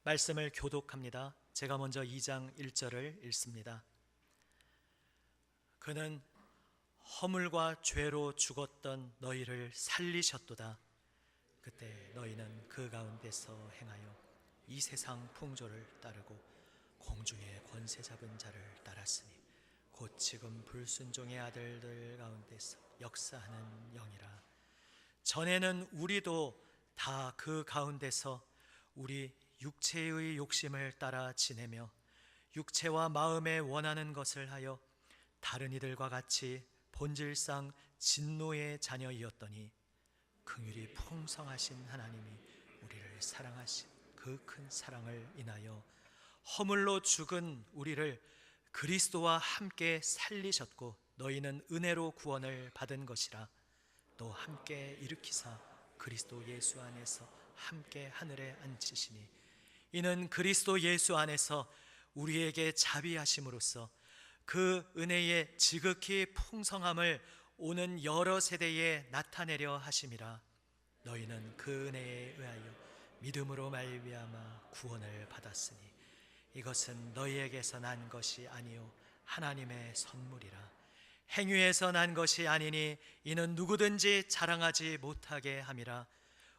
말씀을 교독합니다. 제가 먼저 2장 1절을 읽습니다. 그는 허물과 죄로 죽었던 너희를 살리셨도다. 그때 너희는 그 가운데서 행하여 이 세상 풍조를 따르고 공중의 권세 잡은 자를 따랐으니 곧 지금 불순종의 아들들 가운데서 역사하는 영이라. 전에는 우리도 다 그 가운데서 우리 육체의 욕심을 따라 지내며 육체와 마음에 원하는 것을 하여 다른 이들과 같이 본질상 진노의 자녀이었더니 긍휼이 풍성하신 하나님이 우리를 사랑하신 그 큰 사랑을 인하여 허물로 죽은 우리를 그리스도와 함께 살리셨고 너희는 은혜로 구원을 받은 것이라. 또 함께 일으키사 그리스도 예수 안에서 함께 하늘에 앉히시니 이는 그리스도 예수 안에서 우리에게 자비하심으로써 그 은혜의 지극히 풍성함을 오는 여러 세대에 나타내려 하심이라. 너희는 그 은혜에 의하여 믿음으로 말미암아 구원을 받았으니 이것은 너희에게서 난 것이 아니요 하나님의 선물이라. 행위에서 난 것이 아니니 이는 누구든지 자랑하지 못하게 함이라.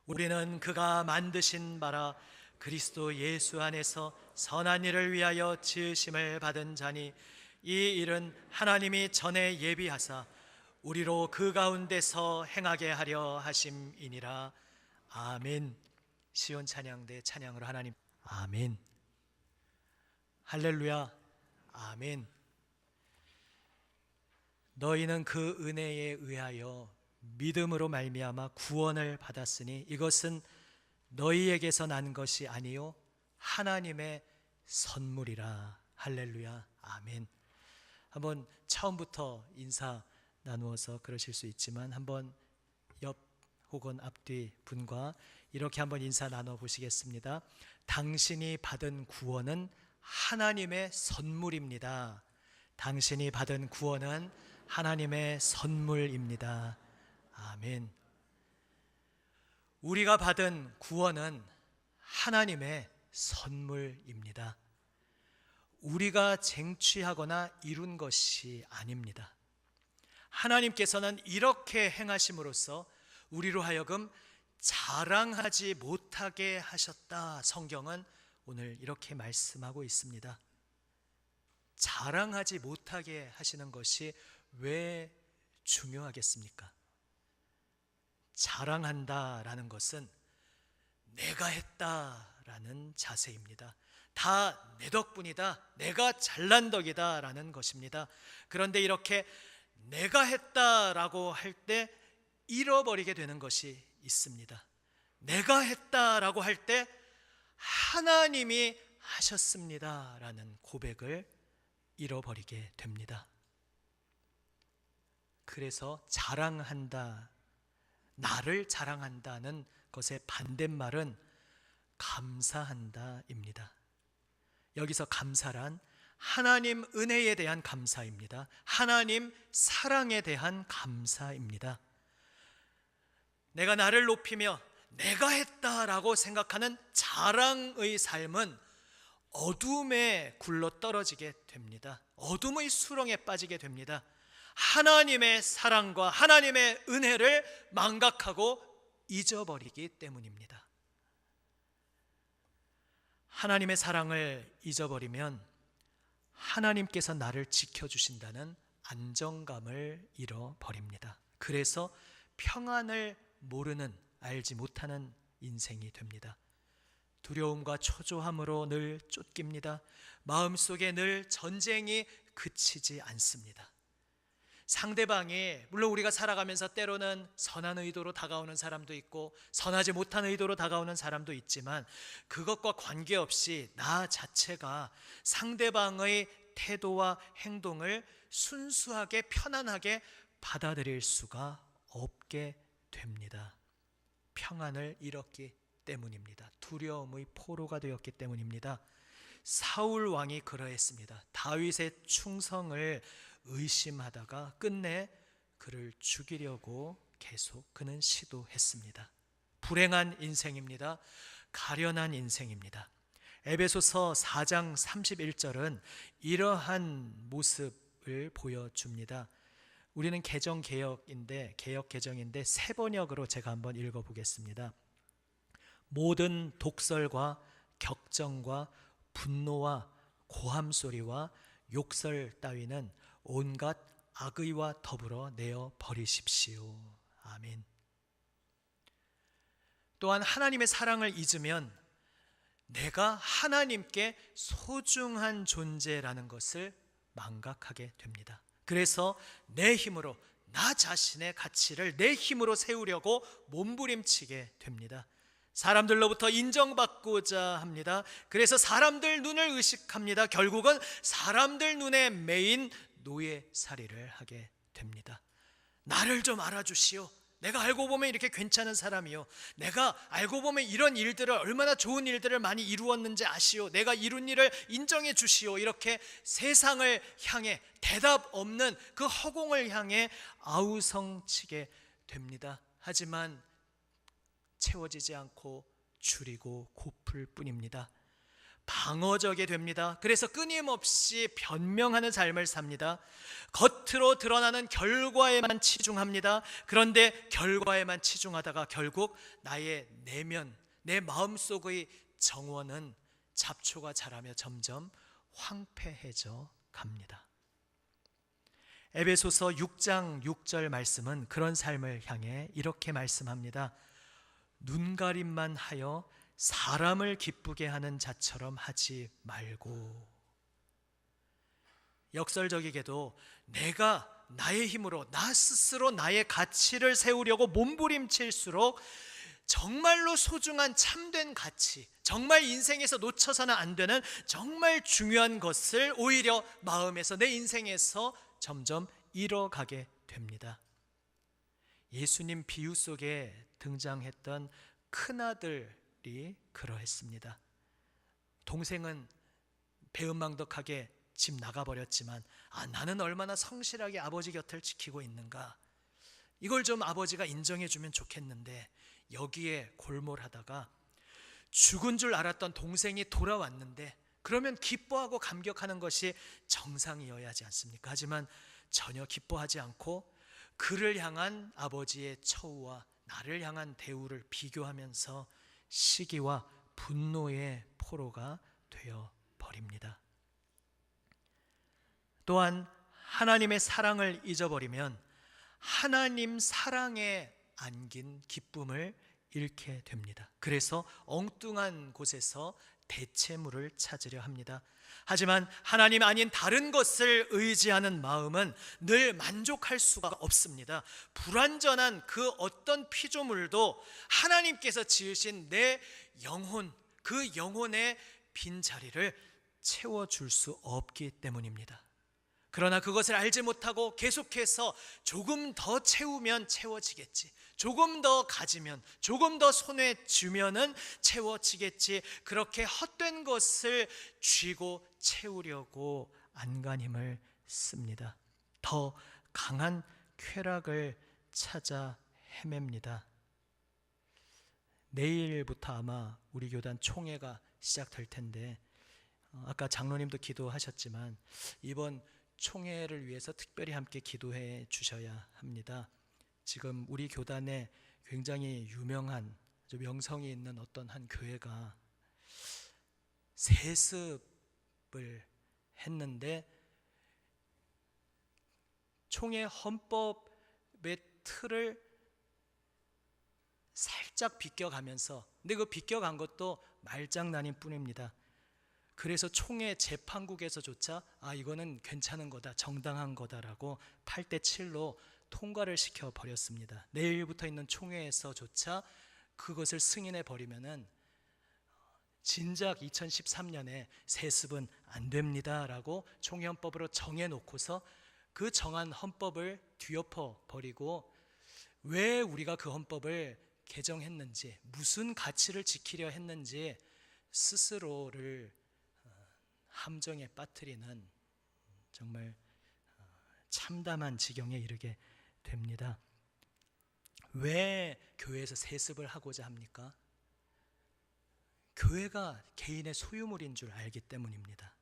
우리는 그가 만드신 바라 그리스도 예수 안에서 선한 일을 위하여 지으심을 받은 자니 이 일은 하나님이 전에 예비하사 우리로 그 가운데서 행하게 하려 하심이니라. 아멘. 시온 찬양대 찬양으로 하나님 아멘. 할렐루야. 아멘. 너희는 그 은혜에 의하여 믿음으로 말미암아 구원을 받았으니 이것은 너희에게서 난 것이 아니요 하나님의 선물이라. 할렐루야. 아멘. 한번 처음부터 인사 나누어서 그러실 수 있지만 한번 옆 혹은 앞뒤 분과 이렇게 한번 인사 나눠 보시겠습니다. 당신이 받은 구원은 하나님의 선물입니다. 당신이 받은 구원은 하나님의 선물입니다. 아멘. 우리가 받은 구원은 하나님의 선물입니다. 우리가 쟁취하거나 이룬 것이 아닙니다. 하나님께서는 이렇게 행하심으로써 우리로 하여금 자랑하지 못하게 하셨다. 성경은 오늘 이렇게 말씀하고 있습니다. 자랑하지 못하게 하시는 것이 왜 중요하겠습니까? 자랑한다라는 것은 내가 했다라는 자세입니다. 다 내 덕분이다, 내가 잘난 덕이다 라는 것입니다. 그런데 이렇게 내가 했다라고 할 때 잃어버리게 되는 것이 있습니다. 내가 했다라고 할 때 하나님이 하셨습니다 라는 고백을 잃어버리게 됩니다. 그래서 자랑한다, 나를 자랑한다는 것의 반대말은 감사한다입니다. 여기서 감사란 하나님 은혜에 대한 감사입니다. 하나님 사랑에 대한 감사입니다. 내가 나를 높이며 내가 했다라고 생각하는 자랑의 삶은 어둠에 굴러 떨어지게 됩니다. 어둠의 수렁에 빠지게 됩니다. 하나님의 사랑과 하나님의 은혜를 망각하고 잊어버리기 때문입니다. 하나님의 사랑을 잊어버리면 하나님께서 나를 지켜주신다는 안정감을 잃어버립니다. 그래서 평안을 모르는, 알지 못하는 인생이 됩니다. 두려움과 초조함으로 늘 쫓깁니다. 마음속에 늘 전쟁이 그치지 않습니다. 상대방이, 물론 우리가 살아가면서 때로는 선한 의도로 다가오는 사람도 있고 선하지 못한 의도로 다가오는 사람도 있지만 그것과 관계없이 나 자체가 상대방의 태도와 행동을 순수하게 편안하게 받아들일 수가 없게 됩니다. 평안을 잃었기 때문입니다. 두려움의 포로가 되었기 때문입니다. 사울 왕이 그러했습니다. 다윗의 충성을 의심하다가 끝내 그를 죽이려고 계속 그는 시도했습니다. 불행한 인생입니다. 가련한 인생입니다. 에베소서 4장 31절은 이러한 모습을 보여줍니다. 우리는 개역 개정인데 새 번역으로 제가 한번 읽어보겠습니다. 모든 독설과 격정과 분노와 고함 소리와 욕설 따위는 온갖 악의와 더불어 내어 버리십시오. 아멘. 또한 하나님의 사랑을 잊으면 내가 하나님께 소중한 존재라는 것을 망각하게 됩니다. 그래서 내 힘으로, 나 자신의 가치를 내 힘으로 세우려고 몸부림치게 됩니다. 사람들로부터 인정받고자 합니다. 그래서 사람들 눈을 의식합니다. 결국은 사람들 눈에 매인 노예살이를 하게 됩니다. 나를 좀 알아주시오. 내가 알고 보면 이렇게 괜찮은 사람이요. 내가 알고 보면 이런 일들을, 얼마나 좋은 일들을 많이 이루었는지 아시오. 내가 이룬 일을 인정해 주시오. 이렇게 세상을 향해, 대답 없는 그 허공을 향해 아우성치게 됩니다. 하지만 채워지지 않고 줄이고 고플 뿐입니다. 방어적이 됩니다. 그래서 끊임없이 변명하는 삶을 삽니다. 겉으로 드러나는 결과에만 치중합니다. 그런데 결과에만 치중하다가 결국 나의 내면, 내 마음속의 정원은 잡초가 자라며 점점 황폐해져 갑니다. 에베소서 6장 6절 말씀은 그런 삶을 향해 이렇게 말씀합니다. 눈가림만 하여 사람을 기쁘게 하는 자처럼 하지 말고. 역설적이게도 내가 나의 힘으로, 나 스스로 나의 가치를 세우려고 몸부림칠수록 정말로 소중한 참된 가치, 정말 인생에서 놓쳐서는 안 되는 정말 중요한 것을 오히려 마음에서, 내 인생에서 점점 잃어가게 됩니다. 예수님 비유 속에 등장했던 큰아들이 그러했습니다. 동생은 배은망덕하게 집 나가버렸지만 나는 얼마나 성실하게 아버지 곁을 지키고 있는가, 이걸 좀 아버지가 인정해 주면 좋겠는데, 여기에 골몰하다가 죽은 줄 알았던 동생이 돌아왔는데 그러면 기뻐하고 감격하는 것이 정상이어야 하지 않습니까? 하지만 전혀 기뻐하지 않고 그를 향한 아버지의 처우와 나를 향한 대우를 비교하면서 시기와 분노의 포로가 되어 버립니다. 또한 하나님의 사랑을 잊어버리면 하나님 사랑에 안긴 기쁨을 잃게 됩니다. 그래서 엉뚱한 곳에서 대체물을 찾으려 합니다. 하지만 하나님 아닌 다른 것을 의지하는 마음은 늘 만족할 수가 없습니다. 불완전한 그 어떤 피조물도 하나님께서 지으신 내 영혼, 그 영혼의 빈자리를 채워줄 수 없기 때문입니다. 그러나 그것을 알지 못하고 계속해서 조금 더 채우면 채워지겠지, 조금 더 가지면, 조금 더 손에 쥐면은 채워지겠지, 그렇게 헛된 것을 쥐고 채우려고 안간힘을 씁니다. 더 강한 쾌락을 찾아 헤맵니다. 내일부터 아마 우리 교단 총회가 시작될 텐데, 아까 장로님도 기도하셨지만 이번 총회를 위해서 특별히 함께 기도해 주셔야 합니다. 지금 우리 교단에 굉장히 유명한, 명성이 있는 어떤 한 교회가 세습을 했는데 총회 헌법의 틀을 살짝 비껴가면서, 근데 그 비껴간 것도 말장난일 뿐입니다. 그래서 총회 재판국에서조차 이거는 괜찮은 거다, 정당한 거다라고 8대 7로 통과를 시켜버렸습니다. 내일부터 있는 총회에서조차 그것을 승인해 버리면은 진작 2013년에 세습은 안 됩니다라고 총회헌법으로 정해놓고서 그 정한 헌법을 뒤엎어 버리고, 왜 우리가 그 헌법을 개정했는지, 무슨 가치를 지키려 했는지 스스로를 함정에 빠뜨리는 정말 참담한 지경에 이르게 됩니다. 왜 교회에서 세습을 하고자 합니까? 교회가 개인의 소유물인 줄 알기 때문입니다.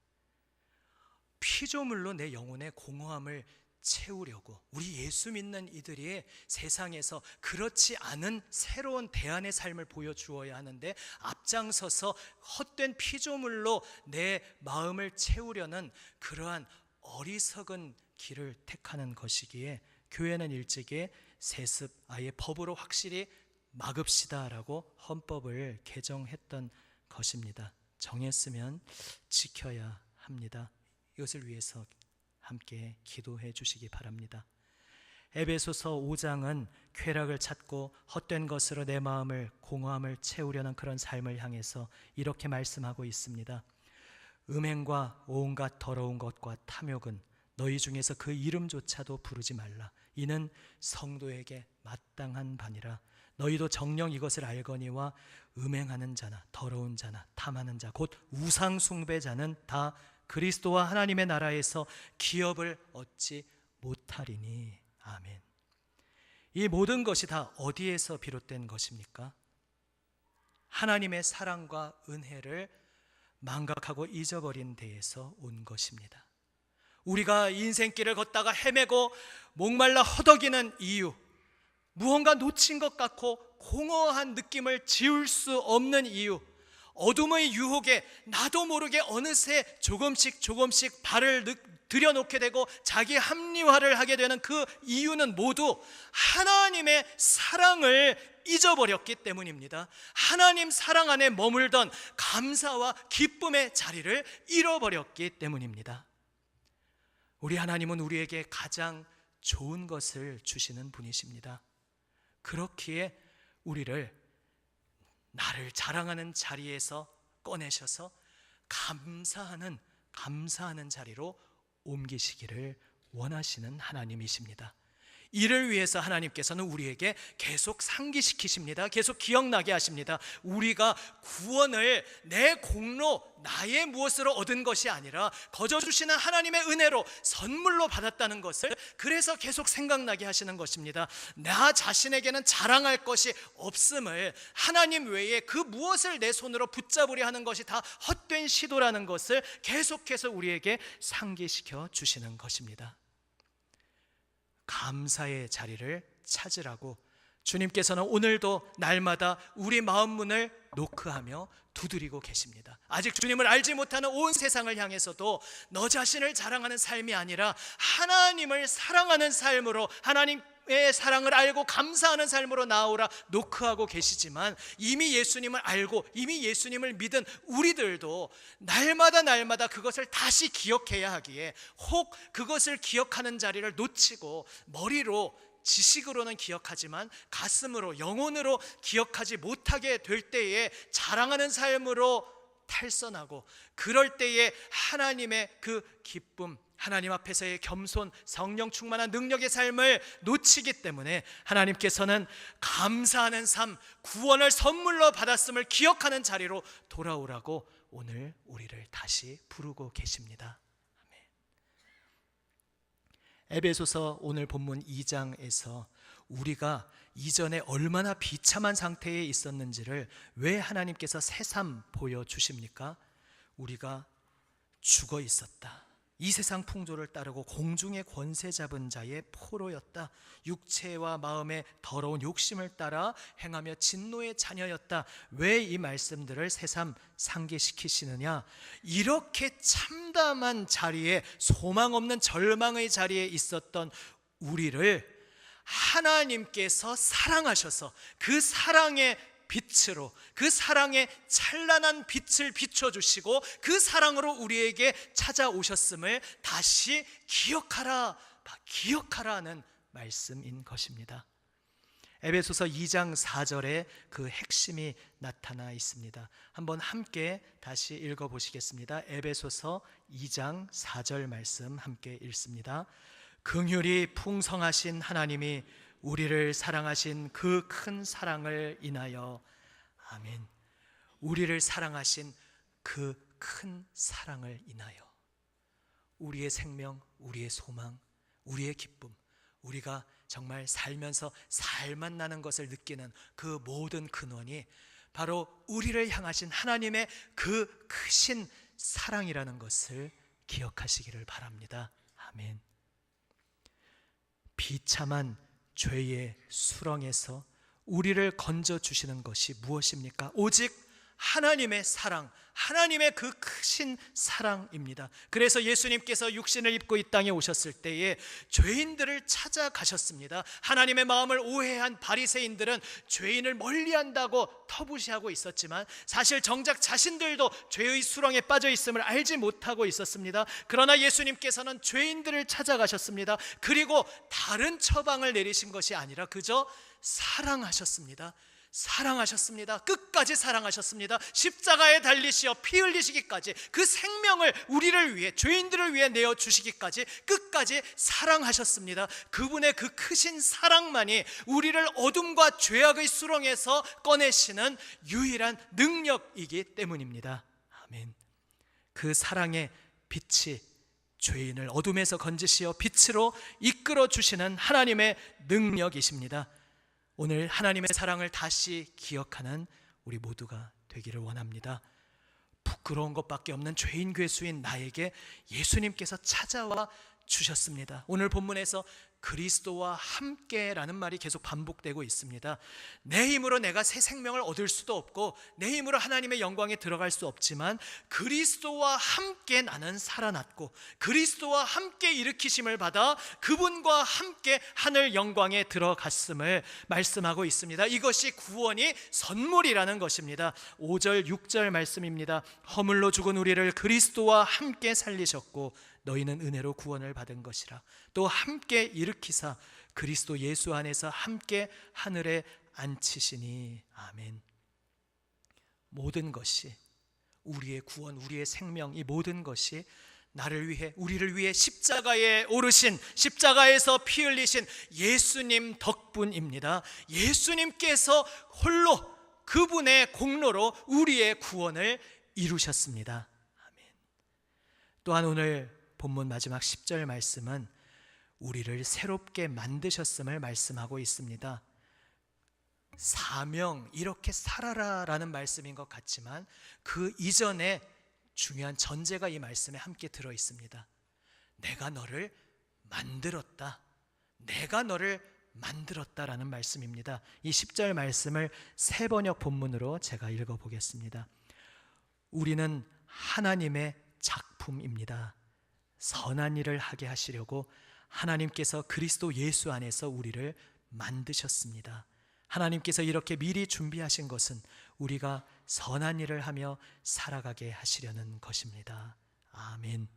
피조물로 내 영혼의 공허함을 채우려고 우리 예수 믿는 이들이 세상에서 그렇지 않은 새로운 대안의 삶을 보여주어야 하는데 앞장서서 헛된 피조물로 내 마음을 채우려는 그러한 어리석은 길을 택하는 것이기에 교회는 일찍이 세습 아예 법으로 확실히 막읍시다라고 헌법을 개정했던 것입니다. 정했으면 지켜야 합니다. 이것을 위해서 함께 기도해 주시기 바랍니다. 에베소서 5장은 쾌락을 찾고 헛된 것으로 내 마음을 공허함을 채우려는 그런 삶을 향해서 이렇게 말씀하고 있습니다. 음행과 온갖 더러운 것과 탐욕은 너희 중에서 그 이름조차도 부르지 말라. 이는 성도에게 마땅한 바니라. 너희도 정녕 이것을 알거니와 음행하는 자나 더러운 자나 탐하는 자 곧 우상 숭배자는 다 그리스도와 하나님의 나라에서 기업을 얻지 못하리니. 아멘. 이 모든 것이 다 어디에서 비롯된 것입니까? 하나님의 사랑과 은혜를 망각하고 잊어버린 데에서 온 것입니다. 우리가 인생길을 걷다가 헤매고 목말라 허덕이는 이유, 무언가 놓친 것 같고 공허한 느낌을 지울 수 없는 이유, 어둠의 유혹에 나도 모르게 어느새 조금씩 발을 들여놓게 되고 자기 합리화를 하게 되는 그 이유는 모두 하나님의 사랑을 잊어버렸기 때문입니다. 하나님 사랑 안에 머물던 감사와 기쁨의 자리를 잃어버렸기 때문입니다. 우리 하나님은 우리에게 가장 좋은 것을 주시는 분이십니다. 그렇기에 우리를 나를 자랑하는 자리에서 꺼내셔서 감사하는 자리로 옮기시기를 원하시는 하나님이십니다. 이를 위해서 하나님께서는 우리에게 계속 상기시키십니다. 계속 기억나게 하십니다. 우리가 구원을 내 공로, 나의 무엇으로 얻은 것이 아니라 거저 주시는 하나님의 은혜로 선물로 받았다는 것을 그래서 계속 생각나게 하시는 것입니다. 나 자신에게는 자랑할 것이 없음을, 하나님 외에 그 무엇을 내 손으로 붙잡으려 하는 것이 다 헛된 시도라는 것을 계속해서 우리에게 상기시켜 주시는 것입니다. 감사의 자리를 찾으라고 주님께서는 오늘도 날마다 우리 마음 문을 노크하며 두드리고 계십니다. 아직 주님을 알지 못하는 온 세상을 향해서도 너 자신을 자랑하는 삶이 아니라 하나님을 사랑하는 삶으로, 하나님의 사랑을 알고 감사하는 삶으로 나오라 노크하고 계시지만, 이미 예수님을 알고 이미 예수님을 믿은 우리들도 날마다 그것을 다시 기억해야 하기에, 혹 그것을 기억하는 자리를 놓치고 머리로 지식으로는 기억하지만 가슴으로, 영혼으로 기억하지 못하게 될 때에 자랑하는 삶으로 탈선하고, 그럴 때에 하나님의 그 기쁨, 하나님 앞에서의 겸손, 성령 충만한 능력의 삶을 놓치기 때문에 하나님께서는 감사하는 삶, 구원을 선물로 받았음을 기억하는 자리로 돌아오라고 오늘 우리를 다시 부르고 계십니다. 에베소서 오늘 본문 2장에서 우리가 이전에 얼마나 비참한 상태에 있었는지를 왜 하나님께서 새삼 보여주십니까? 우리가 죽어 있었다. 이 세상 풍조를 따르고 공중의 권세 잡은 자의 포로였다. 육체와 마음의 더러운 욕심을 따라 행하며 진노의 자녀였다. 왜 이 말씀들을 새삼 상기시키시느냐? 이렇게 참담한 자리에, 소망 없는 절망의 자리에 있었던 우리를 하나님께서 사랑하셔서 그 사랑의 빛으로, 그 사랑의 찬란한 빛을 비춰주시고 그 사랑으로 우리에게 찾아오셨음을 다시 기억하라는 말씀인 것입니다. 에베소서 2장 4절에 그 핵심이 나타나 있습니다. 한번 함께 다시 읽어보시겠습니다. 에베소서 2장 4절 말씀 함께 읽습니다. 긍휼이 풍성하신 하나님이 우리를 사랑하신 그 큰 사랑을 인하여. 아멘. 우리를 사랑하신 그 큰 사랑을 인하여 우리의 생명, 우리의 소망, 우리의 기쁨, 우리가 정말 살면서 살맛 나는 것을 느끼는 그 모든 근원이 바로 우리를 향하신 하나님의 그 크신 사랑이라는 것을 기억하시기를 바랍니다. 아멘. 비참한 죄의 수렁에서 우리를 건져주시는 것이 무엇입니까? 오직 하나님의 사랑, 하나님의 그 크신 사랑입니다. 그래서 예수님께서 육신을 입고 이 땅에 오셨을 때에 죄인들을 찾아가셨습니다. 하나님의 마음을 오해한 바리새인들은 죄인을 멀리한다고 터부시하고 있었지만 사실 정작 자신들도 죄의 수렁에 빠져 있음을 알지 못하고 있었습니다. 그러나 예수님께서는 죄인들을 찾아가셨습니다. 그리고 다른 처방을 내리신 것이 아니라 그저 사랑하셨습니다. 사랑하셨습니다. 끝까지 사랑하셨습니다. 십자가에 달리시어 피 흘리시기까지, 그 생명을 우리를 위해, 죄인들을 위해 내어주시기까지 끝까지 사랑하셨습니다. 그분의 그 크신 사랑만이 우리를 어둠과 죄악의 수렁에서 꺼내시는 유일한 능력이기 때문입니다. 아멘. 그 사랑의 빛이 죄인을 어둠에서 건지시어 빛으로 이끌어 주시는 하나님의 능력이십니다. 오늘 하나님의 사랑을 다시 기억하는 우리 모두가 되기를 원합니다. 부끄러운 것밖에 없는 죄인 괴수인 나에게 예수님께서 찾아와 주셨습니다. 오늘 본문에서 그리스도와 함께라는 말이 계속 반복되고 있습니다. 내 힘으로 내가 새 생명을 얻을 수도 없고 내 힘으로 하나님의 영광에 들어갈 수 없지만 그리스도와 함께 나는 살아났고 그리스도와 함께 일으키심을 받아 그분과 함께 하늘 영광에 들어갔음을 말씀하고 있습니다. 이것이 구원이 선물이라는 것입니다. 5절 6절 말씀입니다. 허물로 죽은 우리를 그리스도와 함께 살리셨고 너희는 은혜로 구원을 받은 것이라. 또 함께 일으키사 그리스도 예수 안에서 함께 하늘에 앉히시니. 아멘. 모든 것이, 우리의 구원, 우리의 생명, 이 모든 것이 나를 위해, 우리를 위해 십자가에 오르신, 십자가에서 피 흘리신 예수님 덕분입니다. 예수님께서 홀로 그분의 공로로 우리의 구원을 이루셨습니다. 아멘. 또한 오늘 본문 마지막 10절 말씀은 우리를 새롭게 만드셨음을 말씀하고 있습니다. 사명, 이렇게 살아라 라는 말씀인 것 같지만 그 이전에 중요한 전제가 이 말씀에 함께 들어 있습니다. 내가 너를 만들었다. 내가 너를 만들었다라는 말씀입니다. 이 10절 말씀을 새 번역 본문으로 제가 읽어보겠습니다. 우리는 하나님의 작품입니다. 선한 일을 하게 하시려고 하나님께서 그리스도 예수 안에서 우리를 만드셨습니다. 하나님께서 이렇게 미리 준비하신 것은 우리가 선한 일을 하며 살아가게 하시려는 것입니다. 아멘.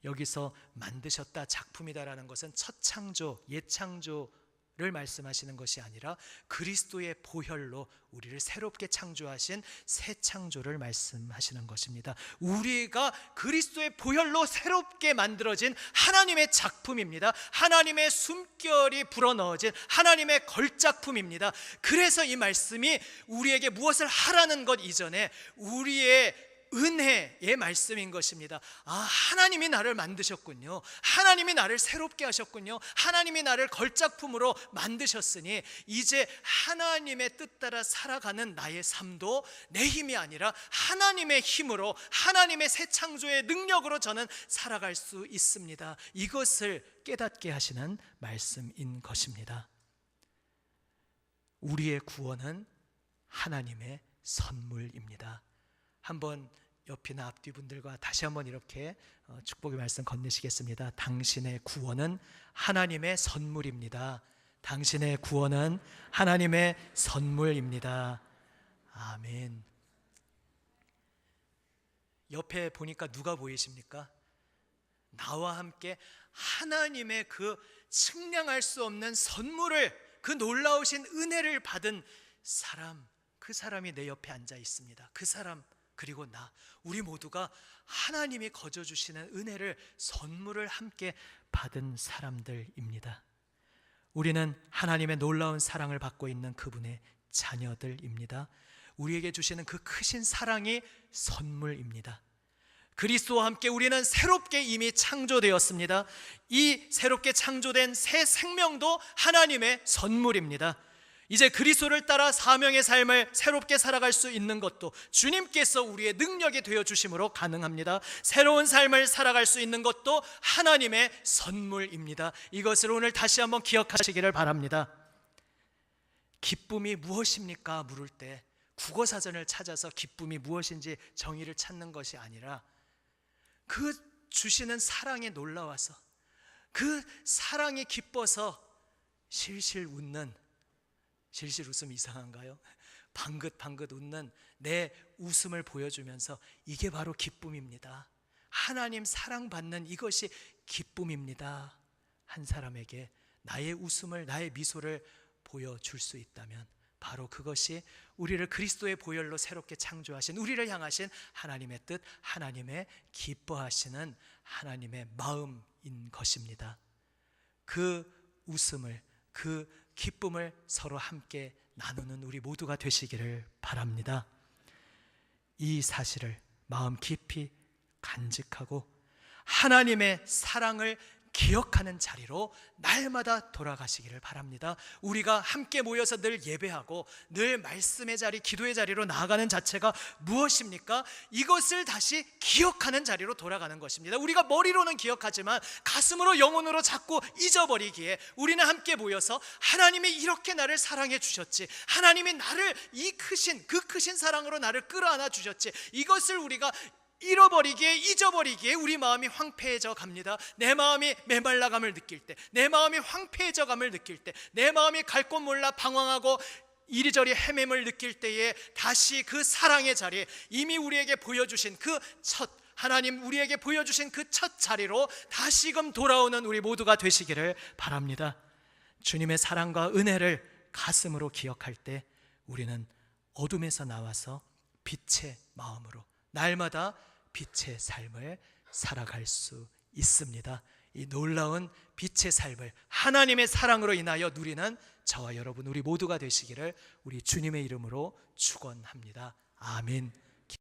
여기서 만드셨다, 작품이다라는 것은 첫 창조, 옛 창조를 말씀하시는 것이 아니라 그리스도의 보혈로 우리를 새롭게 창조하신 새 창조를 말씀하시는 것입니다. 우리가 그리스도의 보혈로 새롭게 만들어진 하나님의 작품입니다. 하나님의 숨결이 불어넣어진 하나님의 걸작품입니다. 그래서 이 말씀이 우리에게 무엇을 하라는 것 이전에 우리의 은혜의 말씀인 것입니다. 아, 하나님이 나를 만드셨군요. 하나님이 나를 새롭게 하셨군요. 하나님이 나를 걸작품으로 만드셨으니 이제 하나님의 뜻 따라 살아가는 나의 삶도 내 힘이 아니라 하나님의 힘으로, 하나님의 새 창조의 능력으로 저는 살아갈 수 있습니다. 이것을 깨닫게 하시는 말씀인 것입니다. 우리의 구원은 하나님의 선물입니다. 한번 옆이나 앞뒤 분들과 다시 한번 이렇게 축복의 말씀 건네시겠습니다. 당신의 구원은 하나님의 선물입니다. 당신의 구원은 하나님의 선물입니다. 아멘. 옆에 보니까 누가 보이십니까? 나와 함께 하나님의 그 측량할 수 없는 선물을, 그 놀라우신 은혜를 받은 사람, 그 사람이 내 옆에 앉아 있습니다. 그 사람, 그리고 나, 우리 모두가 하나님이 거저주시는 은혜를, 선물을 함께 받은 사람들입니다. 우리는 하나님의 놀라운 사랑을 받고 있는 그분의 자녀들입니다. 우리에게 주시는 그 크신 사랑이 선물입니다. 그리스도와 함께 우리는 새롭게 이미 창조되었습니다. 이 새롭게 창조된 새 생명도 하나님의 선물입니다. 이제 그리스도를 따라 사명의 삶을 새롭게 살아갈 수 있는 것도 주님께서 우리의 능력이 되어 주심으로 가능합니다. 새로운 삶을 살아갈 수 있는 것도 하나님의 선물입니다. 이것을 오늘 다시 한번 기억하시기를 바랍니다. 기쁨이 무엇입니까? 물을 때 국어사전을 찾아서 기쁨이 무엇인지 정의를 찾는 것이 아니라 그 주시는 사랑에 놀라워서 그 사랑이 기뻐서 실실 웃는, 실실 웃음 이상한가요? 방긋방긋 웃는 내 웃음을 보여주면서 이게 바로 기쁨입니다. 하나님 사랑받는 이것이 기쁨입니다. 한 사람에게 나의 웃음을, 나의 미소를 보여줄 수 있다면 바로 그것이 우리를 그리스도의 보혈로 새롭게 창조하신, 우리를 향하신 하나님의 뜻, 하나님의 기뻐하시는 하나님의 마음인 것입니다. 그 웃음을, 그 기쁨을 서로 함께 나누는 우리 모두가 되시기를 바랍니다. 이 사실을 마음 깊이 간직하고 하나님의 사랑을 기억하는 자리로 날마다 돌아가시기를 바랍니다. 우리가 함께 모여서 늘 예배하고 늘 말씀의 자리, 기도의 자리로 나아가는 자체가 무엇입니까? 이것을 다시 기억하는 자리로 돌아가는 것입니다. 우리가 머리로는 기억하지만 가슴으로, 영혼으로 자꾸 잊어버리기에 우리는 함께 모여서 하나님이 이렇게 나를 사랑해 주셨지, 하나님이 나를 그 크신 사랑으로 나를 끌어안아 주셨지, 이것을 우리가 잃어버리기에, 잊어버리기에 우리 마음이 황폐해져 갑니다. 내 마음이 메말라감을 느낄 때, 내 마음이 황폐해져 감을 느낄 때, 내 마음이 갈 곳 몰라 방황하고 이리저리 헤맴을 느낄 때에 다시 그 사랑의 자리에, 이미 우리에게 보여주신 그 첫, 하나님 우리에게 보여주신 그 첫 자리로 다시금 돌아오는 우리 모두가 되시기를 바랍니다. 주님의 사랑과 은혜를 가슴으로 기억할 때 우리는 어둠에서 나와서 빛의 마음으로 날마다 빛의 삶을 살아갈 수 있습니다. 이 놀라운 빛의 삶을 하나님의 사랑으로 인하여 누리는 저와 여러분, 우리 모두가 되시기를 우리 주님의 이름으로 축원합니다. 아멘.